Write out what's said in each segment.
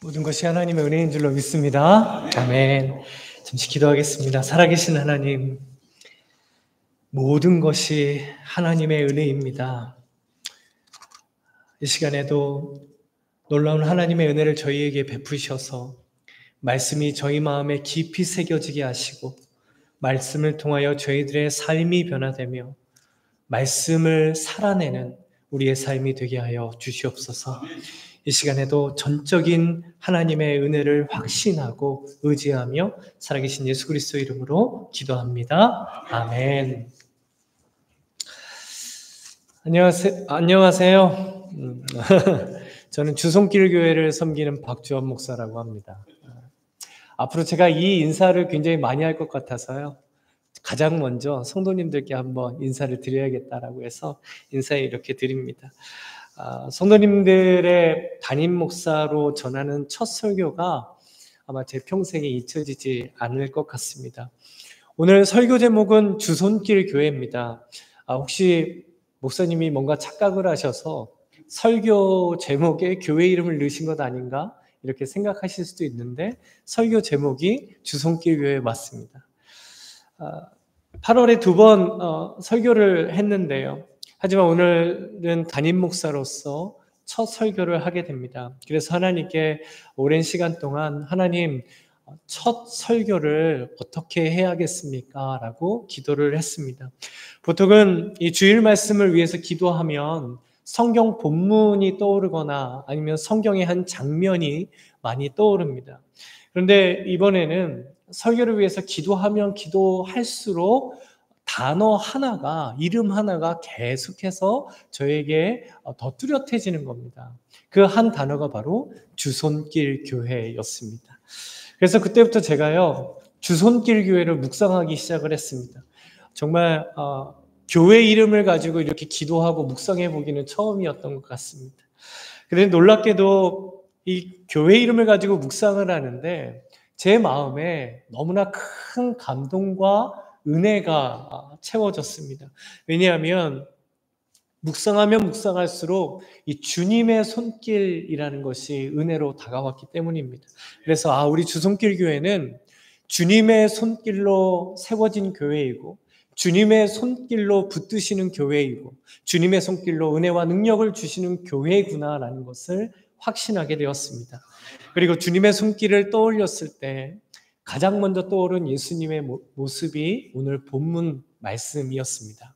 모든 것이 하나님의 은혜인 줄로 믿습니다. 아멘. 잠시 기도하겠습니다. 살아계신 하나님, 모든 것이 하나님의 은혜입니다. 이 시간에도 놀라운 하나님의 은혜를 저희에게 베푸셔서 말씀이 저희 마음에 깊이 새겨지게 하시고 말씀을 통하여 저희들의 삶이 변화되며 말씀을 살아내는 우리의 삶이 되게 하여 주시옵소서. 이 시간에도 전적인 하나님의 은혜를 확신하고 의지하며 살아계신 예수 그리스도 이름으로 기도합니다. 아멘. 안녕하세요. 저는 주손길 교회를 섬기는 박주원 목사라고 합니다. 앞으로 제가 이 인사를 굉장히 많이 할 것 같아서요. 가장 먼저 성도님들께 한번 인사를 드려야겠다라고 해서 인사에 이렇게 드립니다. 성도님들의 담임 목사로 전하는 첫 설교가 아마 제 평생에 잊혀지지 않을 것 같습니다. 오늘 설교 제목은 주손길 교회입니다. 혹시 목사님이 뭔가 착각을 하셔서 설교 제목에 교회 이름을 넣으신 것 아닌가? 이렇게 생각하실 수도 있는데 설교 제목이 주손길 교회 맞습니다. 8월에 2번 설교를 했는데요. 하지만 오늘은 담임 목사로서 첫 설교를 하게 됩니다. 그래서 하나님께 오랜 시간 동안 하나님 첫 설교를 어떻게 해야겠습니까? 라고 기도를 했습니다. 보통은 이 주일 말씀을 위해서 기도하면 성경 본문이 떠오르거나 아니면 성경의 한 장면이 많이 떠오릅니다. 그런데 이번에는 설교를 위해서 기도하면 기도할수록 단어 하나가, 이름 하나가 계속해서 저에게 더 뚜렷해지는 겁니다. 그 한 단어가 바로 주손길 교회였습니다. 그래서 그때부터 제가요, 주손길 교회를 묵상하기 시작을 했습니다. 정말 교회 이름을 가지고 이렇게 기도하고 묵상해 보기는 처음이었던 것 같습니다. 그런데 놀랍게도 이 교회 이름을 가지고 묵상을 하는데 제 마음에 너무나 큰 감동과 은혜가 채워졌습니다. 왜냐하면 묵상하면 묵상할수록 이 주님의 손길이라는 것이 은혜로 다가왔기 때문입니다. 그래서 우리 주손길 교회는 주님의 손길로 세워진 교회이고 주님의 손길로 붙드시는 교회이고 주님의 손길로 은혜와 능력을 주시는 교회구나라는 것을 확신하게 되었습니다. 그리고 주님의 손길을 떠올렸을 때 가장 먼저 떠오른 예수님의 모습이 오늘 본문 말씀이었습니다.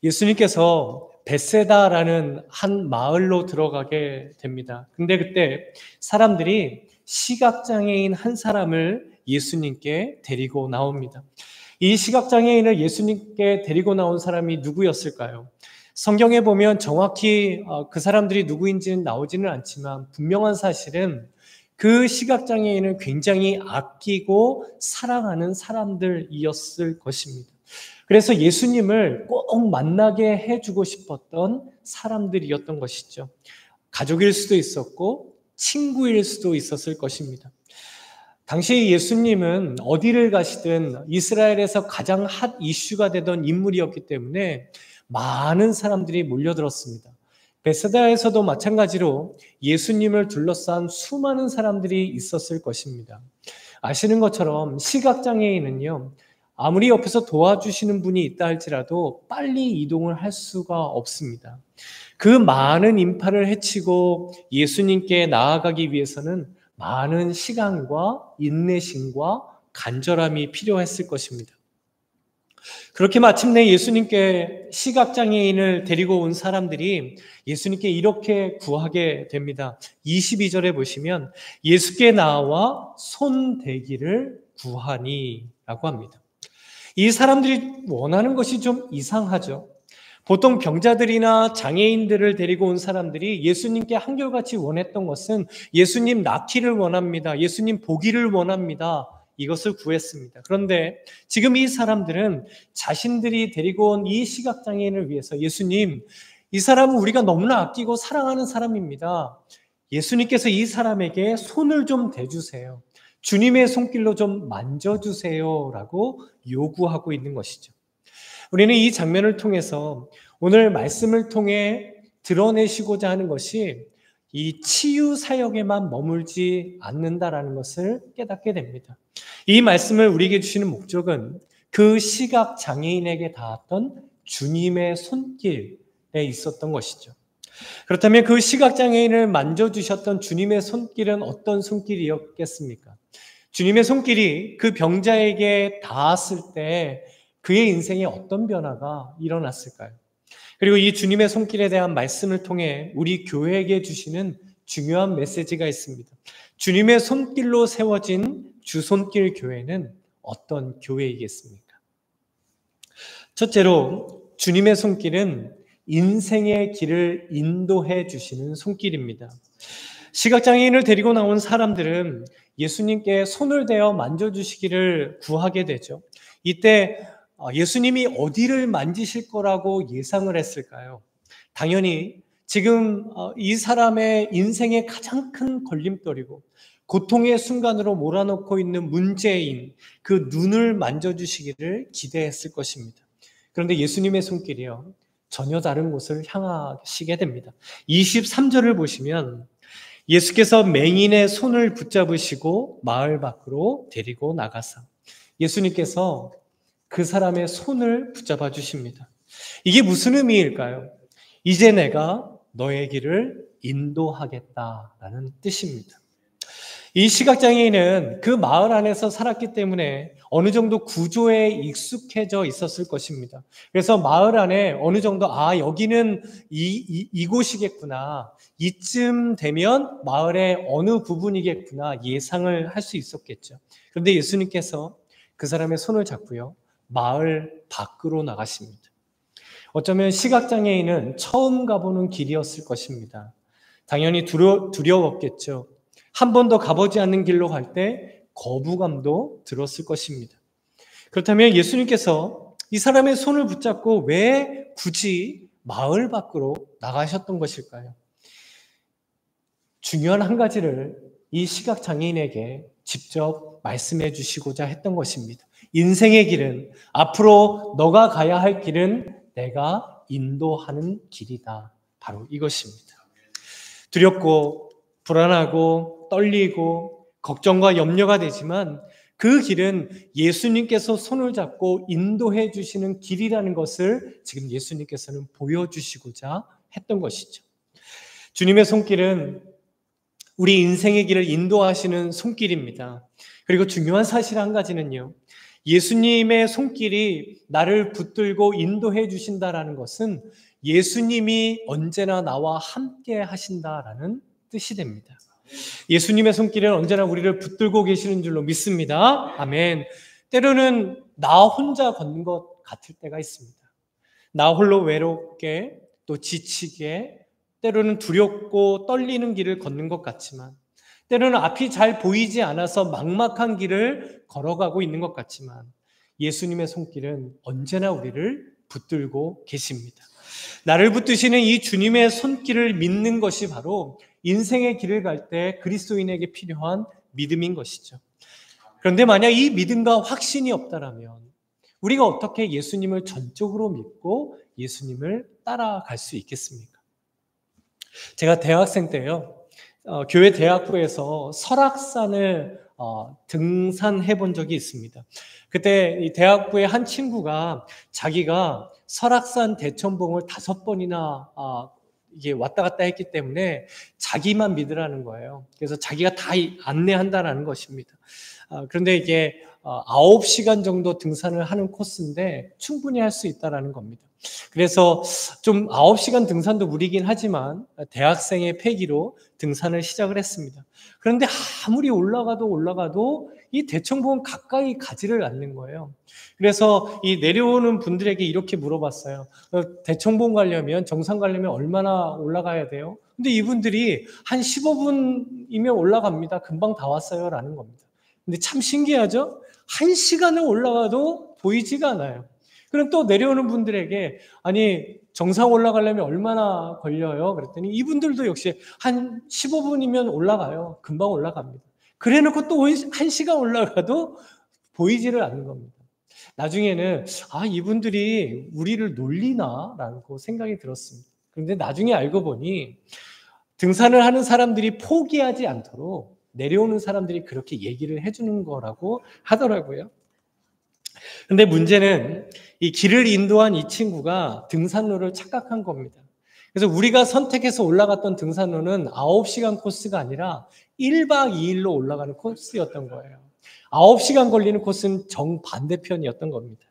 예수님께서 벳세다라는 한 마을로 들어가게 됩니다. 근데 그때 사람들이 시각장애인 한 사람을 예수님께 데리고 나옵니다. 이 시각장애인을 예수님께 데리고 나온 사람이 누구였을까요? 성경에 보면 정확히 그 사람들이 누구인지는 나오지는 않지만 분명한 사실은 그 시각장애인을 굉장히 아끼고 사랑하는 사람들이었을 것입니다. 그래서 예수님을 꼭 만나게 해주고 싶었던 사람들이었던 것이죠. 가족일 수도 있었고 친구일 수도 있었을 것입니다. 당시 예수님은 어디를 가시든 이스라엘에서 가장 핫 이슈가 되던 인물이었기 때문에 많은 사람들이 몰려들었습니다. 베세다에서도 마찬가지로 예수님을 둘러싼 수많은 사람들이 있었을 것입니다. 아시는 것처럼 시각장애인은요, 아무리 옆에서 도와주시는 분이 있다 할지라도 빨리 이동을 할 수가 없습니다. 그 많은 인파를 헤치고 예수님께 나아가기 위해서는 많은 시간과 인내심과 간절함이 필요했을 것입니다. 그렇게 마침내 예수님께 시각장애인을 데리고 온 사람들이 예수님께 이렇게 구하게 됩니다. 22절에 보시면 예수께 나와 손대기를 구하니 라고 합니다. 이 사람들이 원하는 것이 좀 이상하죠. 보통 병자들이나 장애인들을 데리고 온 사람들이 예수님께 한결같이 원했던 것은 예수님 낫기를 원합니다. 예수님 보기를 원합니다. 이것을 구했습니다. 그런데 지금 이 사람들은 자신들이 데리고 온 이 시각장애인을 위해서 예수님, 이 사람은 우리가 너무나 아끼고 사랑하는 사람입니다. 예수님께서 이 사람에게 손을 좀 대주세요. 주님의 손길로 좀 만져주세요 라고 요구하고 있는 것이죠. 우리는 이 장면을 통해서 오늘 말씀을 통해 드러내시고자 하는 것이 이 치유 사역에만 머물지 않는다라는 것을 깨닫게 됩니다. 이 말씀을 우리에게 주시는 목적은 그 시각 장애인에게 닿았던 주님의 손길에 있었던 것이죠. 그렇다면 그 시각 장애인을 만져주셨던 주님의 손길은 어떤 손길이었겠습니까? 주님의 손길이 그 병자에게 닿았을 때 그의 인생에 어떤 변화가 일어났을까요? 그리고 이 주님의 손길에 대한 말씀을 통해 우리 교회에게 주시는 중요한 메시지가 있습니다. 주님의 손길로 세워진 주손길 교회는 어떤 교회이겠습니까? 첫째로 주님의 손길은 인생의 길을 인도해 주시는 손길입니다. 시각장애인을 데리고 나온 사람들은 예수님께 손을 대어 만져주시기를 구하게 되죠. 이때 예수님이 어디를 만지실 거라고 예상을 했을까요? 당연히 지금 이 사람의 인생의 가장 큰 걸림돌이고 고통의 순간으로 몰아넣고 있는 문제인 그 눈을 만져주시기를 기대했을 것입니다. 그런데 예수님의 손길이요, 전혀 다른 곳을 향하시게 됩니다. 23절을 보시면 예수께서 맹인의 손을 붙잡으시고 마을 밖으로 데리고 나가사 예수님께서 그 사람의 손을 붙잡아 주십니다. 이게 무슨 의미일까요? 이제 내가 너의 길을 인도하겠다라는 뜻입니다. 이 시각장애인은 그 마을 안에서 살았기 때문에 어느 정도 구조에 익숙해져 있었을 것입니다. 그래서 마을 안에 어느 정도 여기는 이곳이겠구나, 이쯤 되면 마을의 어느 부분이겠구나 예상을 할 수 있었겠죠. 그런데 예수님께서 그 사람의 손을 잡고요, 마을 밖으로 나가십니다. 어쩌면 시각장애인은 처음 가보는 길이었을 것입니다. 당연히 두려웠겠죠. 한 번도 가보지 않는 길로 갈 때 거부감도 들었을 것입니다. 그렇다면 예수님께서 이 사람의 손을 붙잡고 왜 굳이 마을 밖으로 나가셨던 것일까요? 중요한 한 가지를 이 시각장애인에게 직접 말씀해 주시고자 했던 것입니다. 인생의 길은, 앞으로 너가 가야 할 길은 내가 인도하는 길이다. 바로 이것입니다. 두렵고 불안하고 떨리고 걱정과 염려가 되지만 그 길은 예수님께서 손을 잡고 인도해 주시는 길이라는 것을 지금 예수님께서는 보여주시고자 했던 것이죠. 주님의 손길은 우리 인생의 길을 인도하시는 손길입니다. 그리고 중요한 사실 한 가지는요, 예수님의 손길이 나를 붙들고 인도해 주신다라는 것은 예수님이 언제나 나와 함께 하신다라는 뜻이 됩니다. 예수님의 손길은 언제나 우리를 붙들고 계시는 줄로 믿습니다. 아멘. 때로는 나 혼자 걷는 것 같을 때가 있습니다. 나 홀로 외롭게, 또 지치게, 때로는 두렵고 떨리는 길을 걷는 것 같지만, 때로는 앞이 잘 보이지 않아서 막막한 길을 걸어가고 있는 것 같지만, 예수님의 손길은 언제나 우리를 붙들고 계십니다. 나를 붙드시는 이 주님의 손길을 믿는 것이 바로 인생의 길을 갈 때 그리스도인에게 필요한 믿음인 것이죠. 그런데 만약 이 믿음과 확신이 없다면 우리가 어떻게 예수님을 전적으로 믿고 예수님을 따라갈 수 있겠습니까? 제가 대학생 때요, 교회 대학부에서 설악산을 등산해 본 적이 있습니다. 그때 이 대학부의 한 친구가 자기가 설악산 대천봉을 5번이나 이게 왔다 갔다 했기 때문에 자기만 믿으라는 거예요. 그래서 자기가 다 안내한다라는 것입니다. 그런데 이게 9시간 정도 등산을 하는 코스인데 충분히 할 수 있다라는 겁니다. 그래서 좀 9시간 등산도 무리긴 하지만 대학생의 패기로 등산을 시작을 했습니다. 그런데 아무리 올라가도 이 대청봉은 가까이 가지를 않는 거예요. 그래서 이 내려오는 분들에게 이렇게 물어봤어요. 대청봉 가려면, 정상 가려면 얼마나 올라가야 돼요? 근데 이분들이 한 15분이면 올라갑니다. 금방 다 왔어요. 라는 겁니다. 근데 참 신기하죠? 1시간을 올라가도 보이지가 않아요. 그럼 또 내려오는 분들에게 아니 정상 올라가려면 얼마나 걸려요? 그랬더니 이분들도 역시 한 15분이면 올라가요. 금방 올라갑니다. 그래놓고 또 1시간 올라가도 보이지를 않는 겁니다. 나중에는 이분들이 우리를 놀리나? 라고 생각이 들었습니다. 그런데 나중에 알고 보니 등산을 하는 사람들이 포기하지 않도록 내려오는 사람들이 그렇게 얘기를 해주는 거라고 하더라고요. 근데 문제는 이 길을 인도한 이 친구가 등산로를 착각한 겁니다. 그래서 우리가 선택해서 올라갔던 등산로는 9시간 코스가 아니라 1박 2일로 올라가는 코스였던 거예요. 9시간 걸리는 코스는 정반대편이었던 겁니다.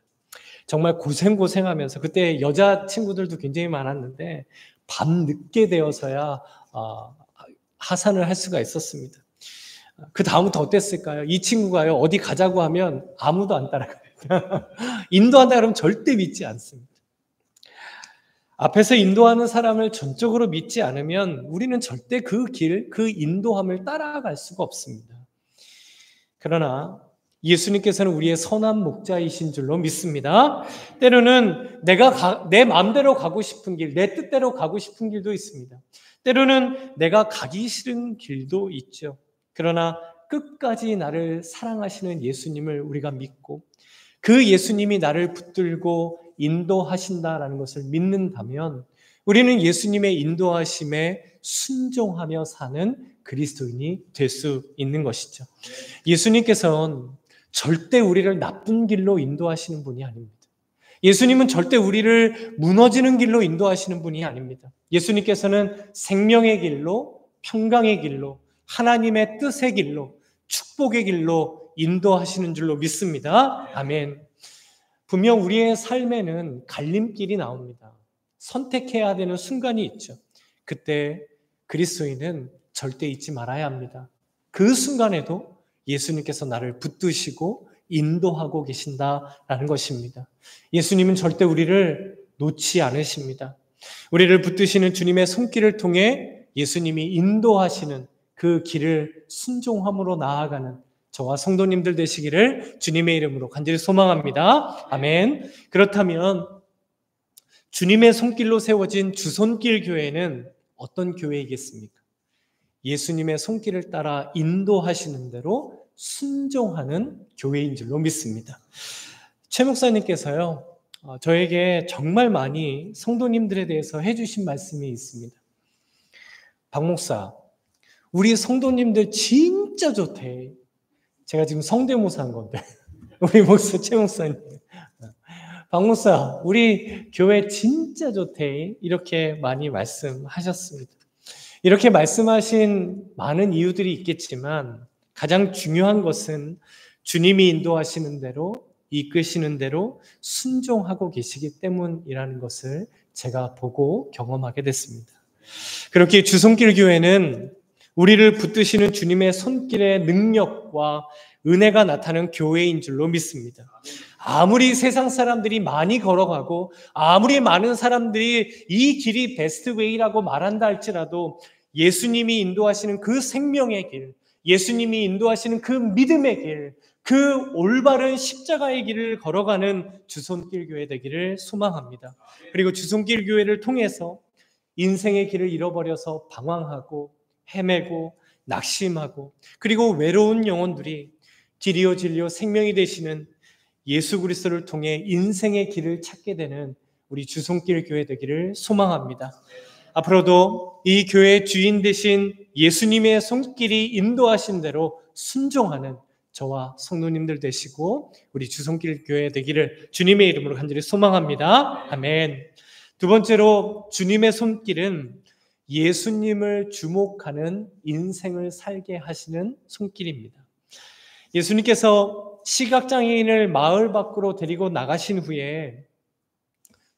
정말 고생하면서, 그때 여자 친구들도 굉장히 많았는데 밤 늦게 되어서야 하산을 할 수가 있었습니다. 그 다음부터 어땠을까요? 이 친구가요, 어디 가자고 하면 아무도 안 따라가요. 인도한다 그러면 절대 믿지 않습니다. 앞에서 인도하는 사람을 전적으로 믿지 않으면 우리는 절대 그 길, 그 인도함을 따라갈 수가 없습니다. 그러나 예수님께서는 우리의 선한 목자이신 줄로 믿습니다. 때로는 내 마음대로 가고 싶은 길, 내 뜻대로 가고 싶은 길도 있습니다. 때로는 내가 가기 싫은 길도 있죠. 그러나 끝까지 나를 사랑하시는 예수님을 우리가 믿고 그 예수님이 나를 붙들고 인도하신다라는 것을 믿는다면 우리는 예수님의 인도하심에 순종하며 사는 그리스도인이 될 수 있는 것이죠. 예수님께서는 절대 우리를 나쁜 길로 인도하시는 분이 아닙니다. 예수님은 절대 우리를 무너지는 길로 인도하시는 분이 아닙니다. 예수님께서는 생명의 길로, 평강의 길로, 하나님의 뜻의 길로, 축복의 길로 인도하시는 줄로 믿습니다. 아멘. 분명 우리의 삶에는 갈림길이 나옵니다. 선택해야 되는 순간이 있죠. 그때 그리스도인은 절대 잊지 말아야 합니다. 그 순간에도 예수님께서 나를 붙드시고 인도하고 계신다라는 것입니다. 예수님은 절대 우리를 놓지 않으십니다. 우리를 붙드시는 주님의 손길을 통해 예수님이 인도하시는 그 길을 순종함으로 나아가는 저와 성도님들 되시기를 주님의 이름으로 간절히 소망합니다. 아멘. 그렇다면 주님의 손길로 세워진 주손길 교회는 어떤 교회이겠습니까? 예수님의 손길을 따라 인도하시는 대로 순종하는 교회인 줄로 믿습니다. 최 목사님께서요, 저에게 정말 많이 성도님들에 대해서 해주신 말씀이 있습니다. 박 목사, 우리 성도님들 진짜 좋대. 제가 지금 성대모사한 건데 우리 목사 최 목사님, 박 목사, 우리 교회 진짜 좋대. 이렇게 많이 말씀하셨습니다. 이렇게 말씀하신 많은 이유들이 있겠지만 가장 중요한 것은 주님이 인도하시는 대로, 이끄시는 대로 순종하고 계시기 때문이라는 것을 제가 보고 경험하게 됐습니다. 그렇게 주손길 교회는 우리를 붙드시는 주님의 손길의 능력과 은혜가 나타나는 교회인 줄로 믿습니다. 아무리 세상 사람들이 많이 걸어가고 아무리 많은 사람들이 이 길이 베스트 웨이라고 말한다 할지라도 예수님이 인도하시는 그 생명의 길, 예수님이 인도하시는 그 믿음의 길, 그 올바른 십자가의 길을 걸어가는 주손길 교회 되기를 소망합니다. 그리고 주손길 교회를 통해서 인생의 길을 잃어버려서 방황하고 헤매고 낙심하고 그리고 외로운 영혼들이 길이요 진리요 생명이 되시는 예수 그리스도를 통해 인생의 길을 찾게 되는 우리 주손길 교회 되기를 소망합니다. 앞으로도 이 교회의 주인 되신 예수님의 손길이 인도하신 대로 순종하는 저와 성도님들 되시고 우리 주손길 교회 되기를 주님의 이름으로 간절히 소망합니다. 아멘. 두 번째로 주님의 손길은 예수님을 주목하는 인생을 살게 하시는 손길입니다. 예수님께서 시각장애인을 마을 밖으로 데리고 나가신 후에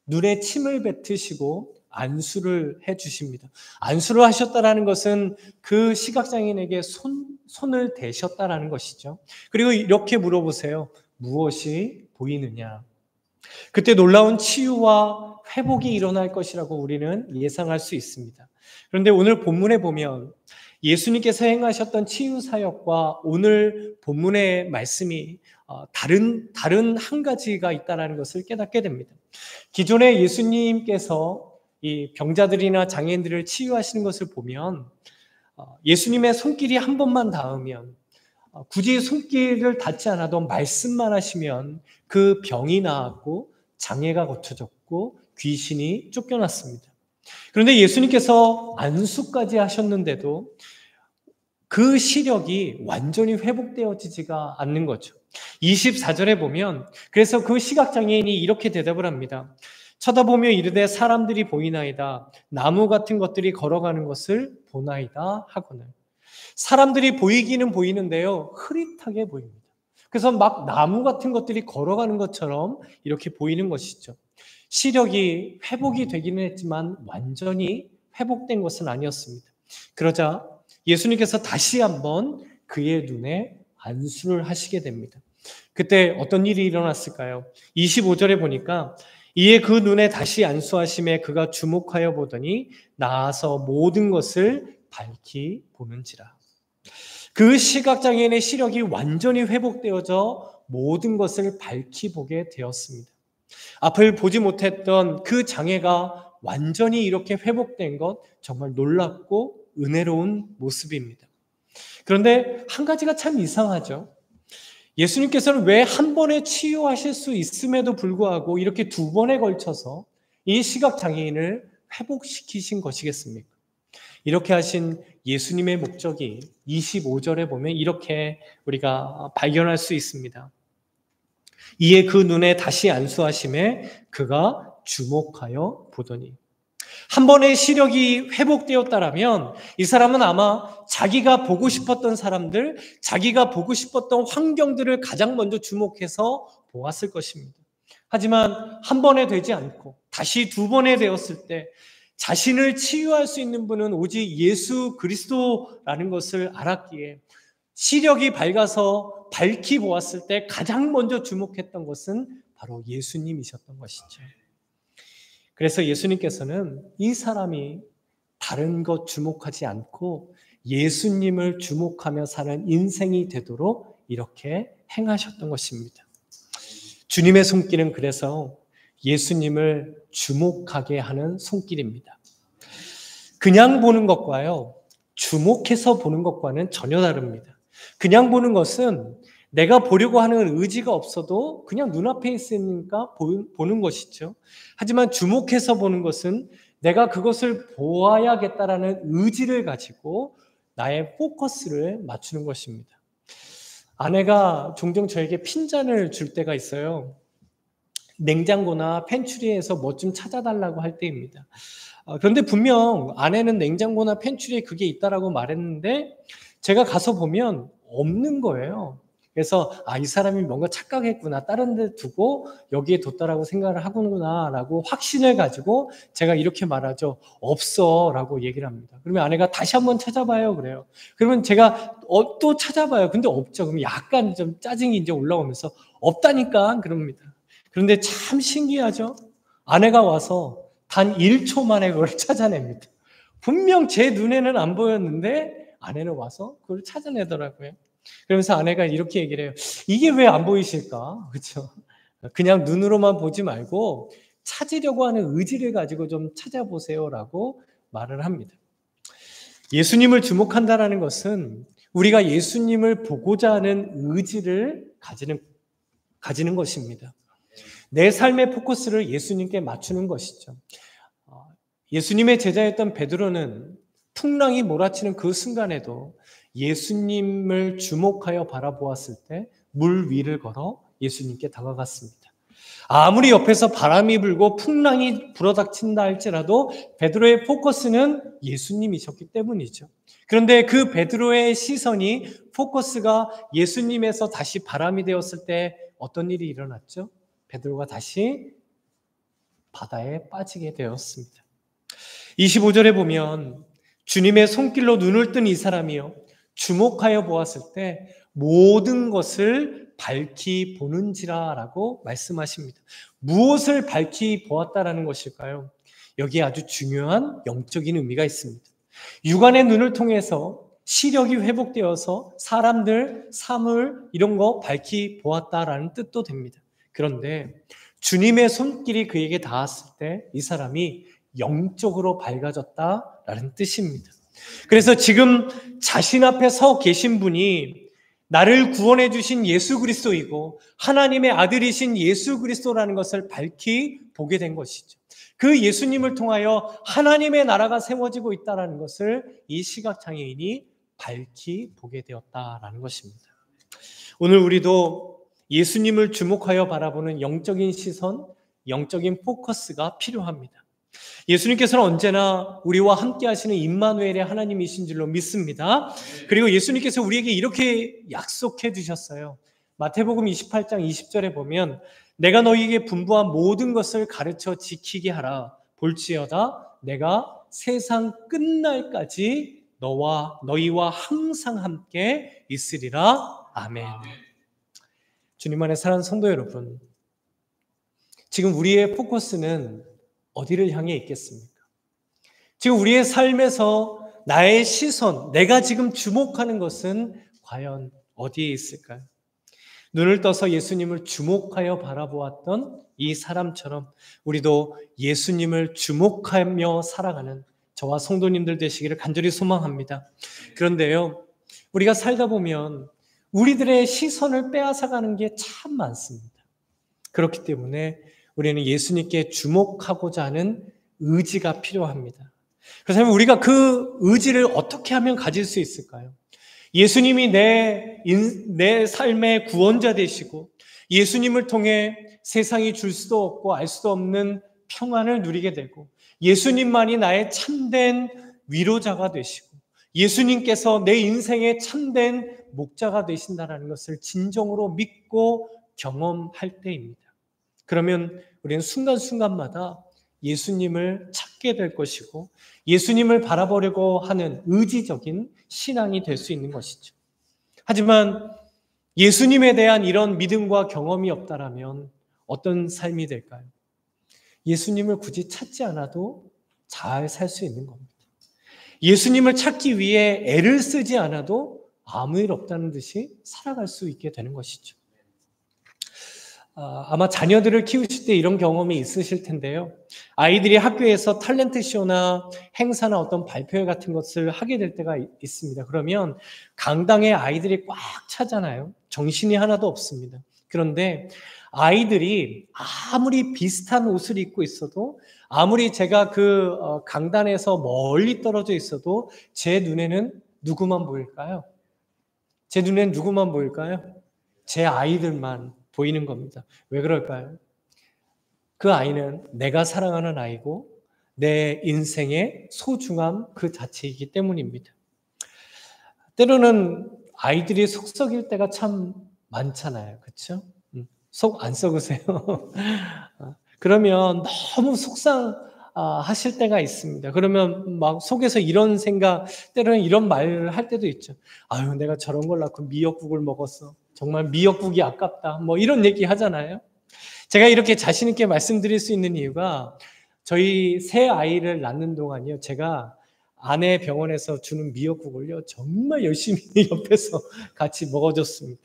눈에 침을 뱉으시고 안수를 해주십니다. 안수를 하셨다라는 것은 그 시각장애인에게 손을 대셨다라는 것이죠. 그리고 이렇게 물어보세요. 무엇이 보이느냐? 그때 놀라운 치유와 회복이 일어날 것이라고 우리는 예상할 수 있습니다. 그런데 오늘 본문에 보면 예수님께서 행하셨던 치유 사역과 오늘 본문의 말씀이 다른 한 가지가 있다는 것을 깨닫게 됩니다. 기존에 예수님께서 이 병자들이나 장애인들을 치유하시는 것을 보면 예수님의 손길이 한 번만 닿으면 굳이 손길을 닿지 않아도 말씀만 하시면 그 병이 나았고 장애가 고쳐졌고 귀신이 쫓겨났습니다. 그런데 예수님께서 안수까지 하셨는데도 그 시력이 완전히 회복되어지지가 않는 거죠. 24절에 보면 그래서 그 시각장애인이 이렇게 대답을 합니다. 쳐다보며 이르되 사람들이 보이나이다. 나무 같은 것들이 걸어가는 것을 보나이다 하거늘. 사람들이 보이기는 보이는데요, 흐릿하게 보입니다. 그래서 막 나무 같은 것들이 걸어가는 것처럼 이렇게 보이는 것이죠. 시력이 회복이 되기는 했지만 완전히 회복된 것은 아니었습니다. 그러자 예수님께서 다시 한번 그의 눈에 안수를 하시게 됩니다. 그때 어떤 일이 일어났을까요? 25절에 보니까 이에 그 눈에 다시 안수하심에 그가 주목하여 보더니 나아서 모든 것을 밝히 보는지라. 그 시각장애인의 시력이 완전히 회복되어져 모든 것을 밝히 보게 되었습니다. 앞을 보지 못했던 그 장애가 완전히 이렇게 회복된 것 정말 놀랍고 은혜로운 모습입니다. 그런데 한 가지가 참 이상하죠. 예수님께서는 왜 한 번에 치유하실 수 있음에도 불구하고 이렇게 두 번에 걸쳐서 이 시각장애인을 회복시키신 것이겠습니까? 이렇게 하신 예수님의 목적이 25절에 보면 이렇게 우리가 발견할 수 있습니다. 이에 그 눈에 다시 안수하심에 그가 주목하여 보더니. 한 번의 시력이 회복되었다라면 이 사람은 아마 자기가 보고 싶었던 사람들, 자기가 보고 싶었던 환경들을 가장 먼저 주목해서 보았을 것입니다. 하지만 한 번에 되지 않고 다시 두 번에 되었을 때 자신을 치유할 수 있는 분은 오직 예수 그리스도라는 것을 알았기에 시력이 밝아서 밝히 보았을 때 가장 먼저 주목했던 것은 바로 예수님이셨던 것이죠. 그래서 예수님께서는 이 사람이 다른 것 주목하지 않고 예수님을 주목하며 사는 인생이 되도록 이렇게 행하셨던 것입니다. 주님의 손길은 그래서 예수님을 주목하게 하는 손길입니다. 그냥 보는 것과요, 주목해서 보는 것과는 전혀 다릅니다. 그냥 보는 것은 내가 보려고 하는 의지가 없어도 그냥 눈앞에 있으니까 보는 것이죠. 하지만 주목해서 보는 것은 내가 그것을 보아야겠다라는 의지를 가지고 나의 포커스를 맞추는 것입니다. 아내가 종종 저에게 핀잔을 줄 때가 있어요. 냉장고나 팬트리에서 뭐 좀 찾아달라고 할 때입니다. 그런데 분명 아내는 냉장고나 팬트리에 그게 있다라고 말했는데 제가 가서 보면 없는 거예요. 그래서 이 사람이 뭔가 착각했구나, 다른 데 두고 여기에 뒀다라고 생각을 하구나 라고 확신을 가지고 제가 이렇게 말하죠. 없어 라고 얘기를 합니다. 그러면 아내가 다시 한번 찾아봐요 그래요. 그러면 제가 또 찾아봐요. 근데 없죠. 그러면 약간 좀 짜증이 이제 올라오면서 없다니까 그럽니다. 그런데 참 신기하죠. 아내가 와서 단 1초 만에 그걸 찾아냅니다. 분명 제 눈에는 안 보였는데 아내는 와서 그걸 찾아내더라고요. 그러면서 아내가 이렇게 얘기를 해요. 이게 왜 안 보이실까? 그렇죠? 그냥 눈으로만 보지 말고 찾으려고 하는 의지를 가지고 좀 찾아보세요라고 말을 합니다. 예수님을 주목한다라는 것은 우리가 예수님을 보고자 하는 의지를 가지는 것입니다. 내 삶의 포커스를 예수님께 맞추는 것이죠. 예수님의 제자였던 베드로는 풍랑이 몰아치는 그 순간에도 예수님을 주목하여 바라보았을 때 물 위를 걸어 예수님께 다가갔습니다. 아무리 옆에서 바람이 불고 풍랑이 불어닥친다 할지라도 베드로의 포커스는 예수님이셨기 때문이죠. 그런데 그 베드로의 시선이, 포커스가 예수님에서 다시 바람이 되었을 때 어떤 일이 일어났죠? 베드로가 다시 바다에 빠지게 되었습니다. 25절에 보면 주님의 손길로 눈을 뜬 이 사람이요, 주목하여 보았을 때 모든 것을 밝히 보는지라 라고 말씀하십니다. 무엇을 밝히 보았다라는 것일까요? 여기에 아주 중요한 영적인 의미가 있습니다. 육안의 눈을 통해서 시력이 회복되어서 사람들, 사물 이런 거 밝히 보았다라는 뜻도 됩니다. 그런데 주님의 손길이 그에게 닿았을 때 이 사람이 영적으로 밝아졌다라는 뜻입니다. 그래서 지금 자신 앞에 서 계신 분이 나를 구원해 주신 예수 그리스도이고 하나님의 아들이신 예수 그리스도라는 것을 밝히 보게 된 것이죠. 그 예수님을 통하여 하나님의 나라가 세워지고 있다는 것을 이 시각장애인이 밝히 보게 되었다라는 것입니다. 오늘 우리도 예수님을 주목하여 바라보는 영적인 시선, 영적인 포커스가 필요합니다. 예수님께서는 언제나 우리와 함께 하시는 임마누엘의 하나님이신 줄로 믿습니다. 그리고 예수님께서 우리에게 이렇게 약속해 주셨어요. 마태복음 28장 20절에 보면 내가 너희에게 분부한 모든 것을 가르쳐 지키게 하라. 볼지어다 내가 세상 끝날까지 너희와 항상 함께 있으리라. 아멘. 주님 안에 사랑하는 성도 여러분, 지금 우리의 포커스는 어디를 향해 있겠습니까? 지금 우리의 삶에서 나의 시선, 내가 지금 주목하는 것은 과연 어디에 있을까요? 눈을 떠서 예수님을 주목하여 바라보았던 이 사람처럼 우리도 예수님을 주목하며 살아가는 저와 성도님들 되시기를 간절히 소망합니다. 그런데요, 우리가 살다 보면 우리들의 시선을 빼앗아가는 게 참 많습니다. 그렇기 때문에 우리는 예수님께 주목하고자 하는 의지가 필요합니다. 그렇다면 우리가 그 의지를 어떻게 하면 가질 수 있을까요? 예수님이 내 삶의 구원자 되시고 예수님을 통해 세상이 줄 수도 없고 알 수도 없는 평안을 누리게 되고 예수님만이 나의 참된 위로자가 되시고 예수님께서 내 인생의 참된 목자가 되신다는 것을 진정으로 믿고 경험할 때입니다. 그러면 우리는 순간순간마다 예수님을 찾게 될 것이고 예수님을 바라보려고 하는 의지적인 신앙이 될 수 있는 것이죠. 하지만 예수님에 대한 이런 믿음과 경험이 없다라면 어떤 삶이 될까요? 예수님을 굳이 찾지 않아도 잘 살 수 있는 겁니다. 예수님을 찾기 위해 애를 쓰지 않아도 아무 일 없다는 듯이 살아갈 수 있게 되는 것이죠. 아마 자녀들을 키우실 때 이런 경험이 있으실 텐데요. 아이들이 학교에서 탤런트 쇼나 행사나 어떤 발표회 같은 것을 하게 될 때가 있습니다. 그러면 강당에 아이들이 꽉 차잖아요. 정신이 하나도 없습니다. 그런데 아이들이 아무리 비슷한 옷을 입고 있어도 아무리 제가 그 강단에서 멀리 떨어져 있어도 제 눈에는 누구만 보일까요? 제 눈에는 누구만 보일까요? 제 아이들만 보이는 겁니다. 왜 그럴까요? 그 아이는 내가 사랑하는 아이고 내 인생의 소중함 그 자체이기 때문입니다. 때로는 아이들이 속 썩일 때가 참 많잖아요. 그렇죠? 속 안 썩으세요? 그러면 너무 속상하실 때가 있습니다. 그러면 막 속에서 이런 생각, 때로는 이런 말을 할 때도 있죠. 아유, 내가 저런 걸 낳고 미역국을 먹었어. 정말 미역국이 아깝다. 뭐 이런 얘기 하잖아요. 제가 이렇게 자신 있게 말씀드릴 수 있는 이유가 저희 새 아이를 낳는 동안이요. 제가 아내 병원에서 주는 미역국을요. 정말 열심히 옆에서 같이 먹어줬습니다.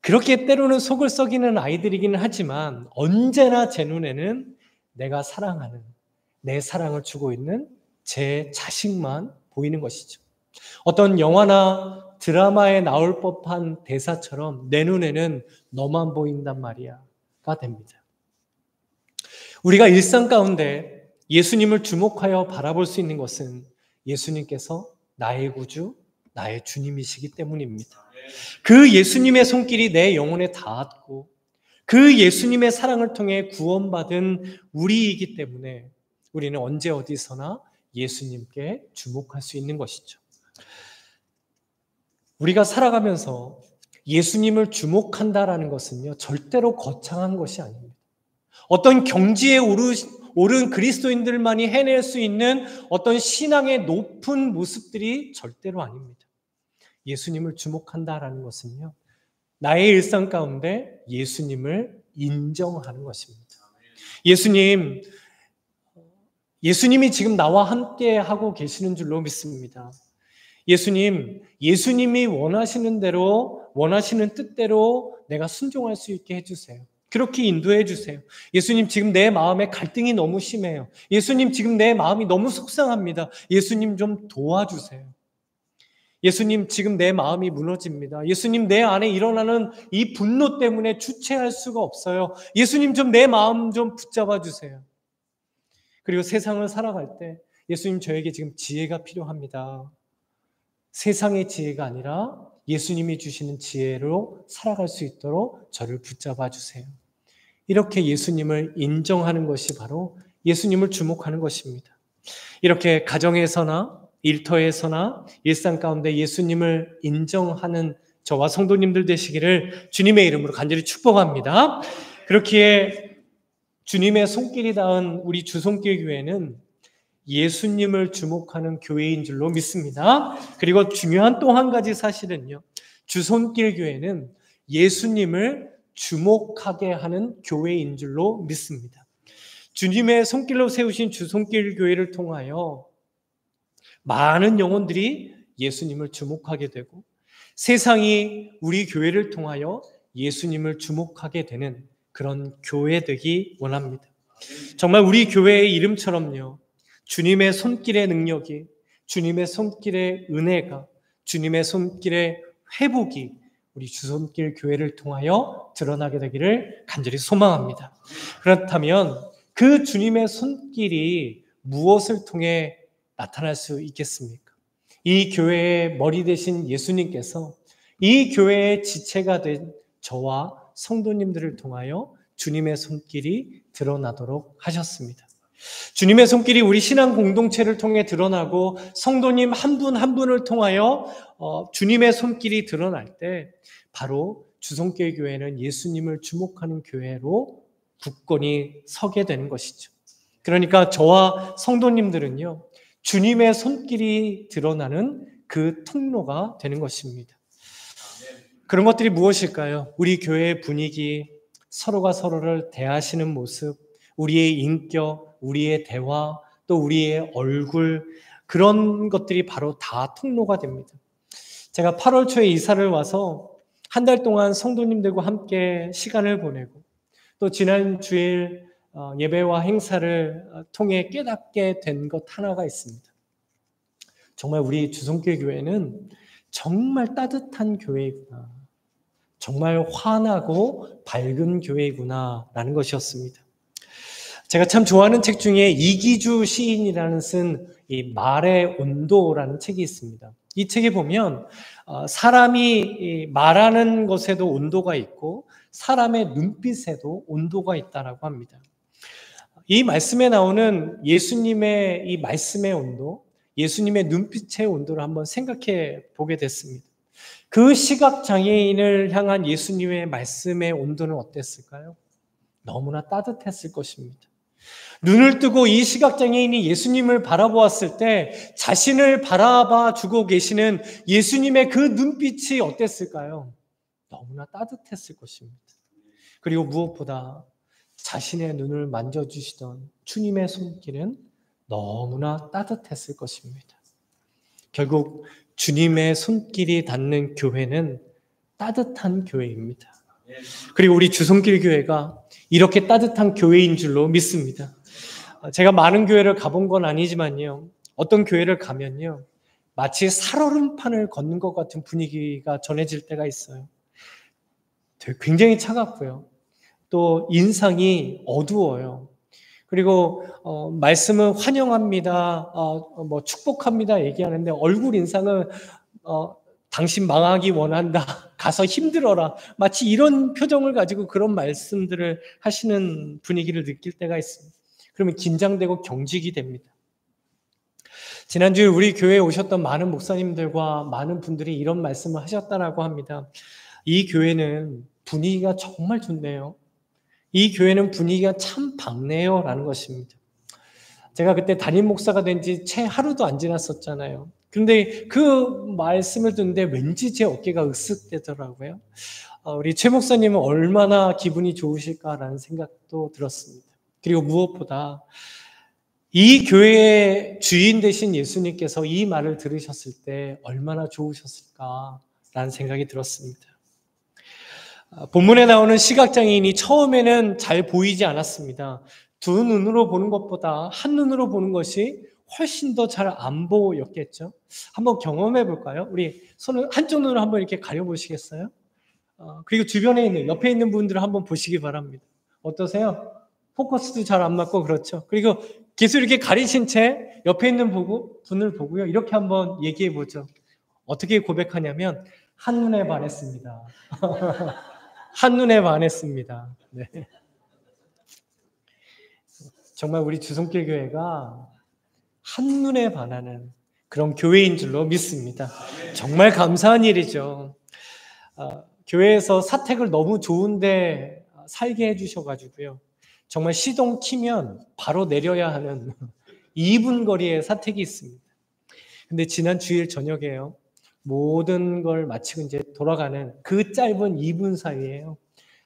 그렇게 때로는 속을 썩이는 아이들이기는 하지만 언제나 제 눈에는 내가 사랑하는, 내 사랑을 주고 있는 제 자식만 보이는 것이죠. 어떤 영화나 드라마에 나올 법한 대사처럼 내 눈에는 너만 보인단 말이야가 됩니다. 우리가 일상 가운데 예수님을 주목하여 바라볼 수 있는 것은 예수님께서 나의 구주, 나의 주님이시기 때문입니다. 그 예수님의 손길이 내 영혼에 닿았고 그 예수님의 사랑을 통해 구원받은 우리이기 때문에 우리는 언제 어디서나 예수님께 주목할 수 있는 것이죠. 우리가 살아가면서 예수님을 주목한다라는 것은요, 절대로 거창한 것이 아닙니다. 어떤 경지에 오른 그리스도인들만이 해낼 수 있는 어떤 신앙의 높은 모습들이 절대로 아닙니다. 예수님을 주목한다라는 것은요, 나의 일상 가운데 예수님을 인정하는 것입니다. 예수님이 지금 나와 함께 하고 계시는 줄로 믿습니다. 예수님이 원하시는 대로, 원하시는 뜻대로 내가 순종할 수 있게 해주세요. 그렇게 인도해 주세요. 예수님, 지금 내 마음에 갈등이 너무 심해요. 예수님, 지금 내 마음이 너무 속상합니다. 예수님 좀 도와주세요. 예수님, 지금 내 마음이 무너집니다. 예수님, 내 안에 일어나는 이 분노 때문에 주체할 수가 없어요. 예수님, 좀 내 마음 좀 붙잡아 주세요. 그리고 세상을 살아갈 때 예수님, 저에게 지금 지혜가 필요합니다. 세상의 지혜가 아니라 예수님이 주시는 지혜로 살아갈 수 있도록 저를 붙잡아 주세요. 이렇게 예수님을 인정하는 것이 바로 예수님을 주목하는 것입니다. 이렇게 가정에서나 일터에서나 일상 가운데 예수님을 인정하는 저와 성도님들 되시기를 주님의 이름으로 간절히 축복합니다. 그렇기에 주님의 손길이 닿은 우리 주손길 교회는 예수님을 주목하는 교회인 줄로 믿습니다. 그리고 중요한 또 한 가지 사실은요. 주손길 교회는 예수님을 주목하게 하는 교회인 줄로 믿습니다. 주님의 손길로 세우신 주손길 교회를 통하여 많은 영혼들이 예수님을 주목하게 되고 세상이 우리 교회를 통하여 예수님을 주목하게 되는 그런 교회 되기 원합니다. 정말 우리 교회의 이름처럼요. 주님의 손길의 능력이, 주님의 손길의 은혜가, 주님의 손길의 회복이 우리 주손길 교회를 통하여 드러나게 되기를 간절히 소망합니다. 그렇다면 그 주님의 손길이 무엇을 통해 나타날 수 있겠습니까? 이 교회의 머리 되신 예수님께서 이 교회의 지체가 된 저와 성도님들을 통하여 주님의 손길이 드러나도록 하셨습니다. 주님의 손길이 우리 신앙 공동체를 통해 드러나고 성도님 한 분 한 분을 통하여 주님의 손길이 드러날 때 바로 주손길 교회는 예수님을 주목하는 교회로 굳건히 서게 되는 것이죠. 그러니까 저와 성도님들은요, 주님의 손길이 드러나는 그 통로가 되는 것입니다. 그런 것들이 무엇일까요? 우리 교회의 분위기, 서로가 서로를 대하시는 모습, 우리의 인격, 우리의 대화, 또 우리의 얼굴, 그런 것들이 바로 다 통로가 됩니다. 제가 8월 초에 이사를 와서 한 달 동안 성도님들과 함께 시간을 보내고 또 지난 주일 예배와 행사를 통해 깨닫게 된 것 하나가 있습니다. 정말 우리 주손길 교회는 정말 따뜻한 교회이구나. 정말 환하고 밝은 교회이구나라는 것이었습니다. 제가 참 좋아하는 책 중에 이기주 시인이라는 쓴 이 말의 온도라는 책이 있습니다. 이 책에 보면 사람이 말하는 것에도 온도가 있고 사람의 눈빛에도 온도가 있다라고 합니다. 이 말씀에 나오는 예수님의 이 말씀의 온도, 예수님의 눈빛의 온도를 한번 생각해 보게 됐습니다. 그 시각장애인을 향한 예수님의 말씀의 온도는 어땠을까요? 너무나 따뜻했을 것입니다. 눈을 뜨고 이 시각장애인이 예수님을 바라보았을 때 자신을 바라봐 주고 계시는 예수님의 그 눈빛이 어땠을까요? 너무나 따뜻했을 것입니다. 그리고 무엇보다 자신의 눈을 만져주시던 주님의 손길은 너무나 따뜻했을 것입니다. 결국 주님의 손길이 닿는 교회는 따뜻한 교회입니다. 그리고 우리 주손길 교회가 이렇게 따뜻한 교회인 줄로 믿습니다. 제가 많은 교회를 가본 건 아니지만요. 어떤 교회를 가면요. 마치 살얼음판을 걷는 것 같은 분위기가 전해질 때가 있어요. 굉장히 차갑고요. 또 인상이 어두워요. 그리고 말씀은 환영합니다, 축복합니다 얘기하는데 얼굴 인상은 당신 망하기 원한다, 가서 힘들어라, 마치 이런 표정을 가지고 그런 말씀들을 하시는 분위기를 느낄 때가 있습니다. 그러면 긴장되고 경직이 됩니다. 지난주에 우리 교회에 오셨던 많은 목사님들과 많은 분들이 이런 말씀을 하셨다라고 합니다. 이 교회는 분위기가 정말 좋네요. 이 교회는 분위기가 참 밝네요 라는 것입니다. 제가 그때 담임 목사가 된 지 채 하루도 안 지났었잖아요. 그런데 그 말씀을 듣는데 왠지 제 어깨가 으쓱되더라고요. 우리 최 목사님은 얼마나 기분이 좋으실까라는 생각도 들었습니다. 그리고 무엇보다 이 교회의 주인 되신 예수님께서 이 말을 들으셨을 때 얼마나 좋으셨을까라는 생각이 들었습니다. 본문에 나오는 시각장애인이 처음에는 잘 보이지 않았습니다. 두 눈으로 보는 것보다 한 눈으로 보는 것이 훨씬 더 잘 안 보였겠죠. 한번 경험해 볼까요? 우리 손을 한쪽 눈으로 한번 이렇게 가려 보시겠어요? 그리고 주변에 있는 옆에 있는 분들을 한번 보시기 바랍니다. 어떠세요? 포커스도 잘 안 맞고 그렇죠. 그리고 계속 이렇게 가리신 채 옆에 있는 분을 보고요. 이렇게 한번 얘기해 보죠. 어떻게 고백하냐면 한눈에 반했습니다. 한눈에 반했습니다. 네. 정말 우리 주손길 교회가 한눈에 반하는 그런 교회인 줄로 믿습니다. 정말 감사한 일이죠. 교회에서 사택을 너무 좋은데 살게 해주셔가지고요. 정말 시동 키면 바로 내려야 하는 2분 거리의 사택이 있습니다. 근데 지난 주일 저녁에요. 모든 걸 마치고 이제 돌아가는 그 짧은 2분 사이에요.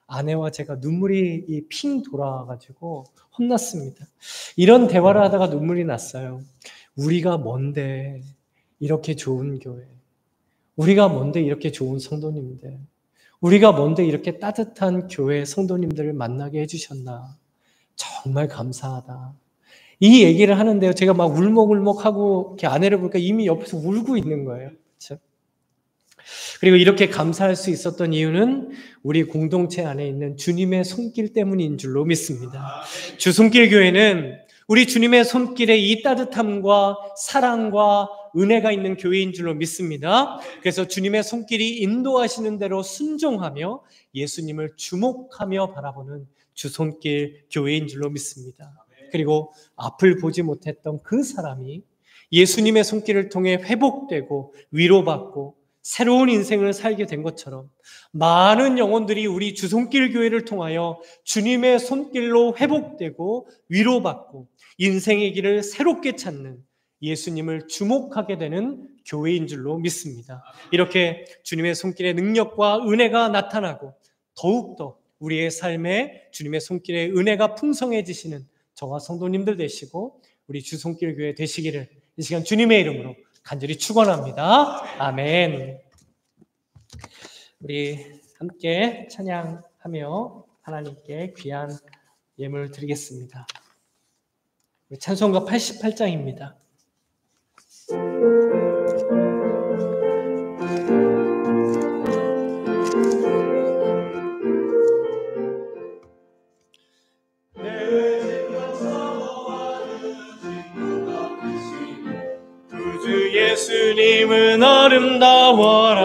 아내와 제가 눈물이 핑 돌아가지고 혼났습니다. 이런 대화를 하다가 눈물이 났어요. 우리가 뭔데 이렇게 좋은 교회, 우리가 뭔데 이렇게 좋은 성도님들, 우리가 뭔데 이렇게 따뜻한 교회 성도님들을 만나게 해주셨나. 정말 감사하다. 이 얘기를 하는데요. 제가 막 울먹울먹하고 이렇게 아내를 보니까 이미 옆에서 울고 있는 거예요. 그렇죠? 그리고 이렇게 감사할 수 있었던 이유는 우리 공동체 안에 있는 주님의 손길 때문인 줄로 믿습니다. 주손길 교회는 우리 주님의 손길에 이 따뜻함과 사랑과 은혜가 있는 교회인 줄로 믿습니다. 그래서 주님의 손길이 인도하시는 대로 순종하며 예수님을 주목하며 바라보는 주손길 교회인 줄로 믿습니다. 그리고 앞을 보지 못했던 그 사람이 예수님의 손길을 통해 회복되고 위로받고 새로운 인생을 살게 된 것처럼 많은 영혼들이 우리 주손길 교회를 통하여 주님의 손길로 회복되고 위로받고 인생의 길을 새롭게 찾는 예수님을 주목하게 되는 교회인 줄로 믿습니다. 이렇게 주님의 손길의 능력과 은혜가 나타나고 더욱더 우리의 삶에 주님의 손길의 은혜가 풍성해지시는 저와 성도님들 되시고 우리 주손길 교회 되시기를 이 시간 주님의 이름으로 간절히 축원합니다. 아멘. 우리 함께 찬양하며 하나님께 귀한 예물을 드리겠습니다. 찬송가 88장입니다. 구주 예수님은 아름다워라.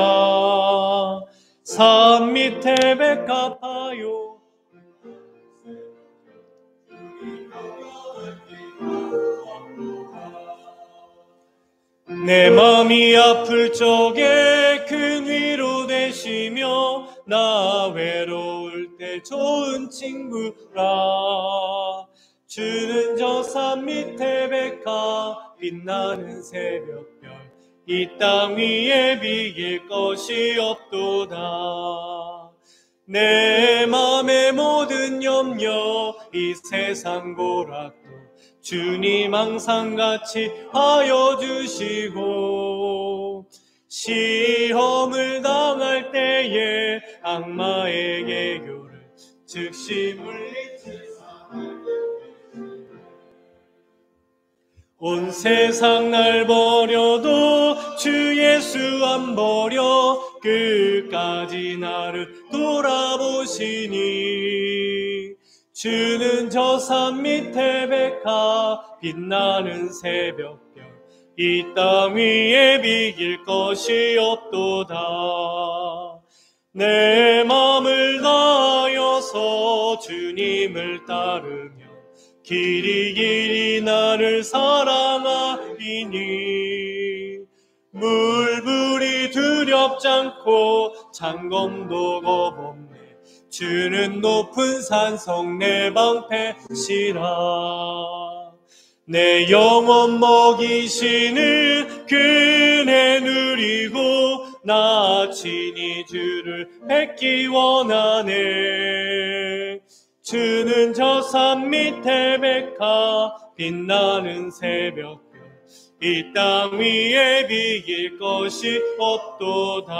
산 밑에 백 같아요. 내 맘이 아플 적에 큰 위로 되시며 나 외로울 때 좋은 친구라. 주는 저 산 밑에 백화 빛나는 새벽별 이 땅 위에 비길 것이 없도다. 내 맘의 모든 염려 이 세상 고락도 주님 항상 같이 하여 주시고 시험을 당할 때에 악마의 개교를 즉시 물리치사 온 세상 날 버려도 주 예수 안 버려 끝까지 나를 돌아보시니 주는 저 산 밑에 백화 빛나는 새벽별 이 땅 위에 비길 것이 없도다. 내 맘을 다하여서 주님을 따르며 길이 나를 사랑하리니 물불이 두렵지 않고 창검도 겁없네. 주는 높은 산성 내 방패시라. 내 영혼 먹이시는 그네 누리고 나 친히 주를 뵙기 원하네. 주는 저 산 밑에 백화 빛나는 새벽별 이 땅 위에 비길 것이 없도다.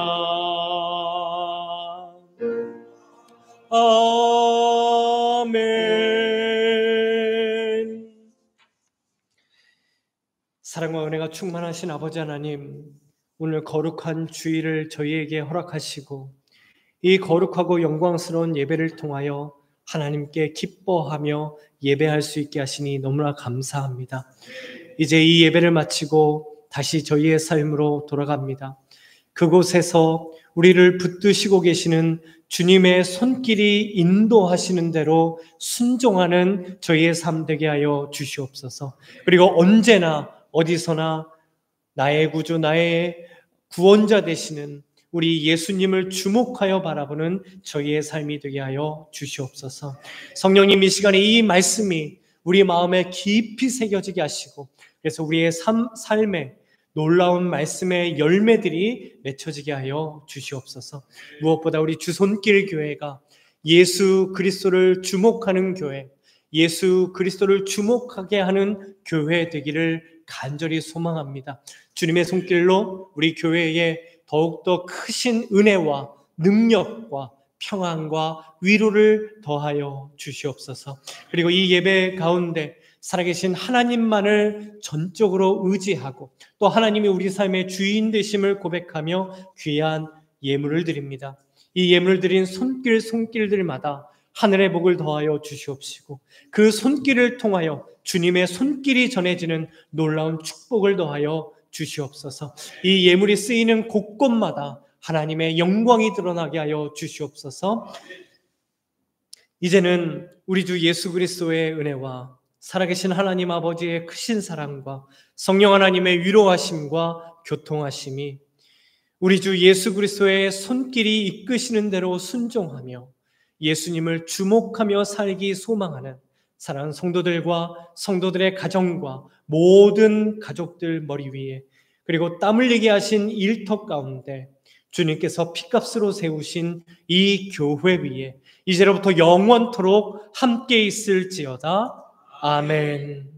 아멘. 사랑과 은혜가 충만하신 아버지 하나님, 오늘 거룩한 주일을 저희에게 허락하시고 이 거룩하고 영광스러운 예배를 통하여 하나님께 기뻐하며 예배할 수 있게 하시니 너무나 감사합니다. 이제 이 예배를 마치고 다시 저희의 삶으로 돌아갑니다. 그곳에서 우리를 붙드시고 계시는 주님의 손길이 인도하시는 대로 순종하는 저희의 삶 되게 하여 주시옵소서. 그리고 언제나 어디서나 나의 구주, 나의 구원자 되시는 우리 예수님을 주목하여 바라보는 저희의 삶이 되게 하여 주시옵소서. 성령님, 이 시간에 이 말씀이 우리 마음에 깊이 새겨지게 하시고, 그래서 우리의 삶에 놀라운 말씀의 열매들이 맺혀지게 하여 주시옵소서. 무엇보다 우리 주손길 교회가 예수 그리스도를 주목하는 교회, 예수 그리스도를 주목하게 하는 교회 되기를 간절히 소망합니다. 주님의 손길로 우리 교회에 더욱더 크신 은혜와 능력과 평안과 위로를 더하여 주시옵소서. 그리고 이 예배 가운데 살아계신 하나님만을 전적으로 의지하고 또 하나님이 우리 삶의 주인 되심을 고백하며 귀한 예물을 드립니다. 이 예물 드린 손길들마다 하늘의 복을 더하여 주시옵시고 그 손길을 통하여 주님의 손길이 전해지는 놀라운 축복을 더하여 주시옵소서. 이 예물이 쓰이는 곳곳마다 하나님의 영광이 드러나게 하여 주시옵소서. 이제는 우리 주 예수 그리스도의 은혜와 살아계신 하나님 아버지의 크신 사랑과 성령 하나님의 위로하심과 교통하심이 우리 주 예수 그리스도의 손길이 이끄시는 대로 순종하며 예수님을 주목하며 살기 소망하는 사랑하는 성도들과 성도들의 가정과 모든 가족들 머리 위에 그리고 땀 흘리게 하신 일터 가운데 주님께서 피값으로 세우신 이 교회 위에 이제로부터 영원토록 함께 있을지어다. 아멘.